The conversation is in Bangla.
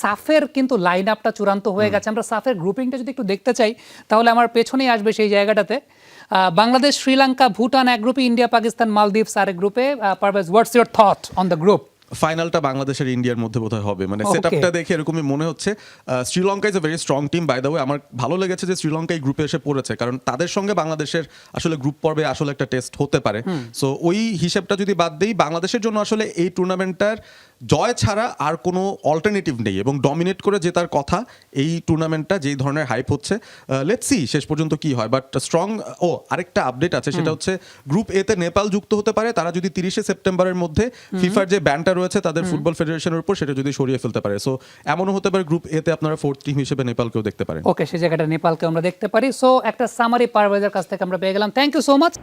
সাফের কিন্তু লাইন আপটা চূড়ান্ত হয়ে গেছে। আমরা সাফের গ্রুপিংটা যদি একটু দেখতে চাই তাহলে আমার পেছনেই আসবে সেই জায়গাটাতে। বাংলাদেশ, শ্রীলঙ্কা, ভুটান এক গ্রুপে, ইন্ডিয়া, পাকিস্তান, মালদ্বীপস আরেক গ্রুপে। Parvez, what's your thought on the group? ফাইনালটা বাংলাদেশের ইন্ডিয়ার মধ্যে বোধহয় হবে, মানে Okay. সেটআপটা দেখে এরকমই মনে হচ্ছে। Sri Lanka is a very strong team, by the way. আমার ভালো লেগেছে যে শ্রীলঙ্কা এই গ্রুপে এসে পড়েছে, কারণ তাদের সঙ্গে বাংলাদেশের আসলে গ্রুপ পর্বে আসলে একটা টেস্ট হতে পারে। সো ওই হিসেবটা যদি বাদ দিই, বাংলাদেশের জন্য আসলে এই টুর্নামেন্টটার জয় ছাড়া আর কোনো অল্টারনেটিভ নেই, এবং ডমিনেট করে জেতার কথা এই টুর্নামেন্টটা, যেই ধরনের হাইপ হচ্ছে। লেটস সি শেষ পর্যন্ত কি হয়, বাট স্ট্রং। আরেকটা আপডেট আছে, সেটা হচ্ছে গ্রুপ এতে নেপাল যুক্ত হতে পারে, তারা যদি 30 সেপ্টেম্বরের মধ্যে ফিফার যে ব্যানটা রয়েছে তাদের ফুটবল ফেডারেশনের উপর, সেটা যদি সরিয়ে ফেলতে পারে। সো এমনও হতে পারে গ্রুপ এতে আপনারা ফোর্থ টিম হিসেবে নেপালকেও দেখতে পারেন। ওকে, সেই জায়গাটা নেপালকে আমরা দেখতে পারি। সো একটা সামারি পারভেজের কাছ থেকে আমরা পেয়ে গেলাম। Thank you so much.